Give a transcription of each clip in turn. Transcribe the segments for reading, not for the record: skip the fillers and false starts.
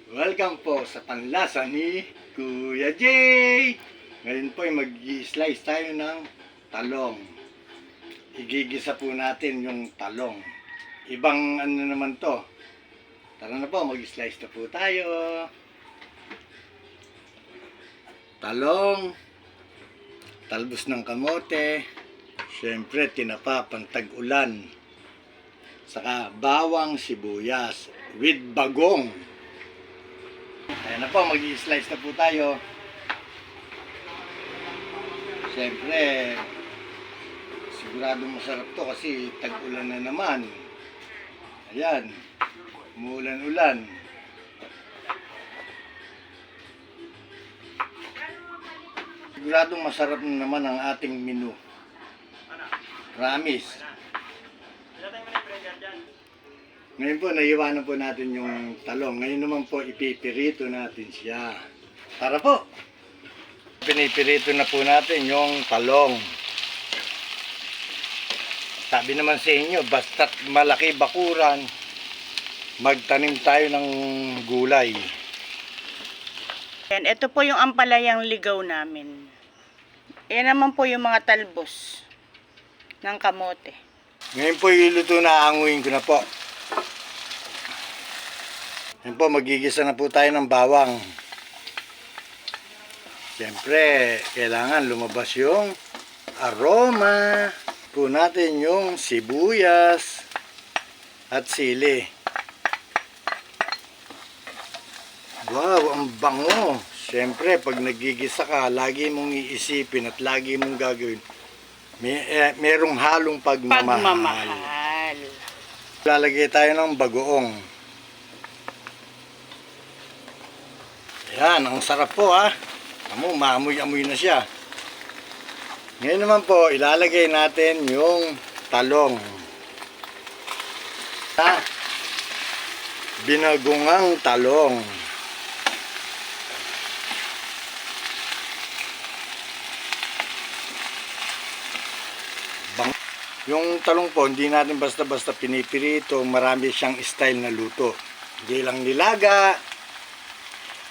Welcome po sa panlasa ni Kuya Jay! Ngayon po ay mag-i-slice tayo ng talong. Igigisa po natin yung talong. Ibang ano naman to. Tara na po, mag-i-slice na po tayo. Talong, talbos ng kamote, syempre tinapa pantag-ulan, saka bawang sibuyas with bagong. Ayan na po, mag-i-slice na po tayo. Siyempre, siguradong masarap to kasi tag-ulan na naman. Ayan, umuulan-ulan. Siguradong masarap na naman ang ating menu. Promise. Ngayon po, naiwanan po natin yung talong. Ngayon naman po, ipipirito natin siya. Tara po! Pinipirito na po natin yung talong. Sabi naman sa inyo, basta't malaki bakuran, magtanim tayo ng gulay. Yan, ito po yung ampalayang ligaw namin. Yan naman po yung mga talbos ng kamote. Ngayon po, iluto na, anguin ko na po. Ngayon po, magigisa na po tayo ng bawang. Siyempre, kailangan lumabas yung aroma. Po natin yung sibuyas at sili. Wow, ang bango. Siyempre, pag nagigisa ka, lagi mong iisipin at lagi mong gagawin. Merong halong pagmamahal. Lalagay tayo ng bagoong. Ayan, ang sarap po ha. Maamoy-amoy na siya. Ngayon naman po, ilalagay natin yung talong. Binagungang talong. Yung talong po, hindi natin basta-basta pinipirito. Marami siyang style na luto. Hindi lang nilaga,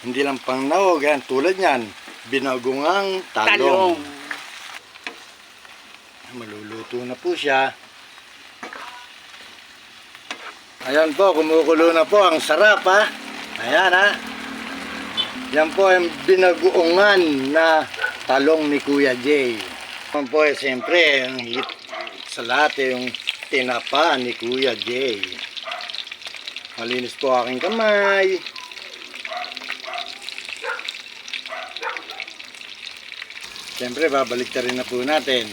hindi lang pangnawag. Tulad yan, binagungang talong. Maluluto na po siya. Ayan po, kumukulo na po. Ang sarap ha. Ayan ha. Yan po ang binaguungan na talong ni Kuya Jay. Yan po siyempre, ang hit sa lahat yung tinapa ni Kuya Jay. Malinis po aking kamay. Siyempre, babalik na rin na po natin.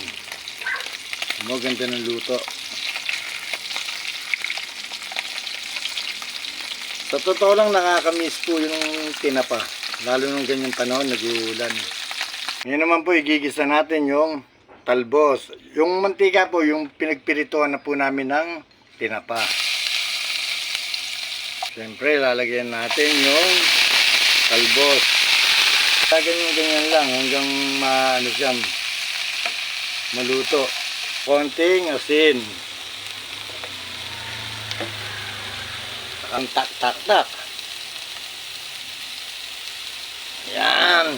Maganda ng luto. Sa totoo lang, nakakamiss po yung tinapa. Lalo nung ganyang panahon, nag-uulan. Ngayon naman po, igigisa natin yung talbos. Yung mantika po, yung pinagpirituan na po namin ng tinapa. Siyempre, lalagyan natin yung talbos. Ganyan lang hanggang maluto. Konting asin. Ang tak. Yan.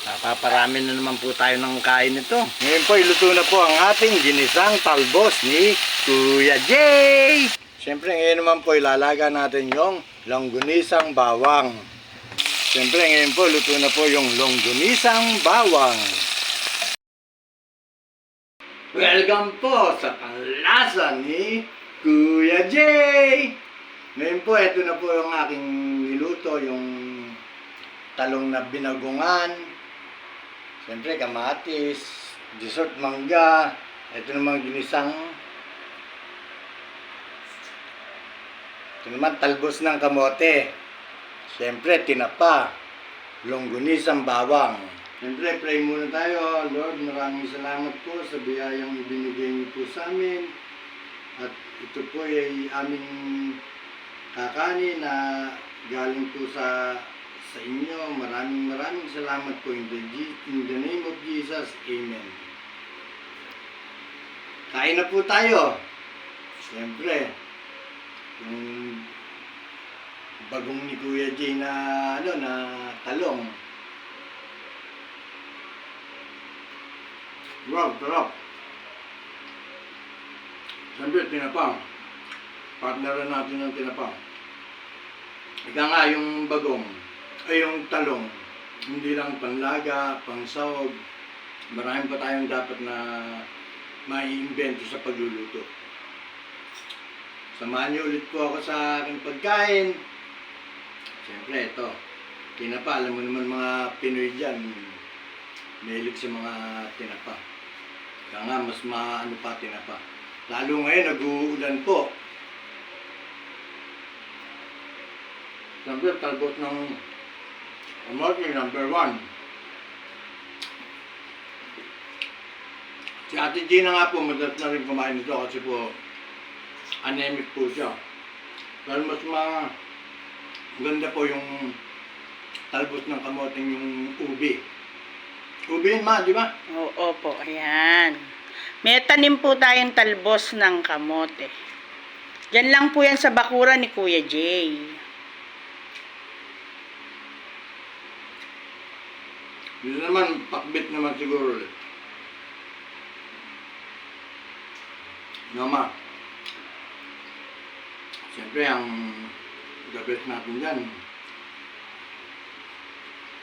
Napaparami na naman po tayo ng kain nito. Ngayon po, iluto na po ang ating ginisang talbos ni Kuya Jay. Siyempre, ngayon naman po, ilalaga natin yung longganisang bawang. Siyempre, ngayon po, luto na po yung longganisang bawang. Welcome po sa panlasa ni Kuya Jay! Ngayon po, ito na po yung aking niluto, yung talong na binagungan. Siyempre, kamatis, dessert mangga. Ito naman ginisang. Ito naman talbos ng kamote. Siyempre, tinapa, longganisang bawang. Siyempre, pray muna tayo. Lord, maraming salamat po sa biyayang ibinigay niyo po sa amin. At ito po ay aming kakanin na galing po sa inyo. Maraming salamat po. In the name of Jesus, Amen. Kain na po tayo. Siyempre, yung bagong ni Kuya Jay na na talong. Wow, sarap. Siyempre, tinapa. Partneran natin ng tinapa. Ika nga yung bagong, ay yung talong, hindi lang panlaga, pangsahog, marami pa tayong dapat na maiimbento sa pagluluto. Samahan niyo ulit po ako sa aking pagkain. Siyempre, ito, tinapa, alam mo naman mga Pinoy dyan, mahilig sa mga tinapa. Kaya nga, mas maano pa tinapa. Lalo ngayon, nag-uulan po. Siyempre, talbot ng kamote, number 1. Si Ate Gina nga po, madalas na rin kumain nito kasi po anemic po siya. Pero mas maganda po yung talbos ng kamoting yung ubi. Ubi yun ma, di ba? Oo po, ayan. May tanim po tayong talbos ng kamote. Yan lang po yan sa bakuran ni Kuya Jay. Dito naman, pakbit naman siguro ulit. Ma. Siyempre, ang gabit natin dyan,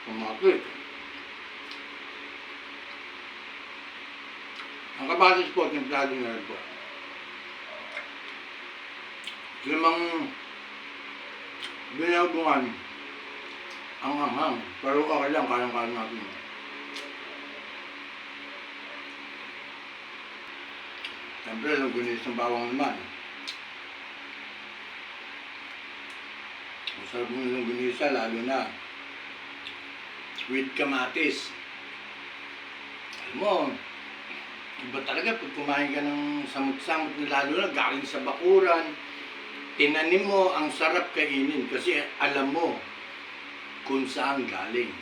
pumakit. Ang kabasis po, templado na rin po. Limang binabungan ang anghang, pero okay lang, kayang-kayang natin. Siyempre, longganisa ng bawang naman. Masarap ng longganisa, lalo na with kamatis. Alam mo, iba talaga pag kumain ka ng samot-samot na lalo na galing sa bakuran, tinanim mo, ang sarap kainin kasi alam mo kung saan galing.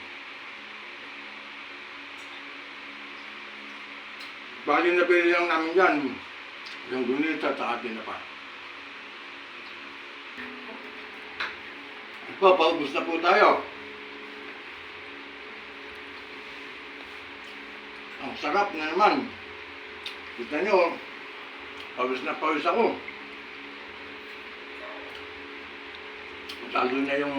Bali na pili lang namin dyan, yung gunita at atin na pa. Paubos na po tayo. Ang sarap na naman. Kita nyo, pawis na pawis ako. Lalo na yung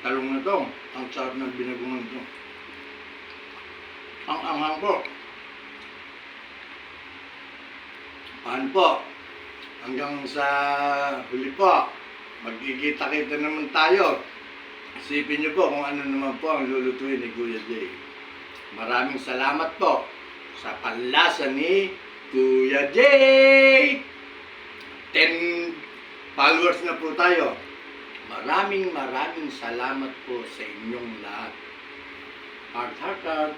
talong na to. Ang sarap ng binagungan to. Ang anghang po. Paano po? Hanggang sa huli po. Magkikita-kita naman tayo. Isipin niyo po kung ano naman po ang lulutuin ni Kuya Jay. Maraming salamat po sa panlasa ni Kuya Jay. 10 followers na po tayo. Maraming salamat po sa inyong lahat. Heart.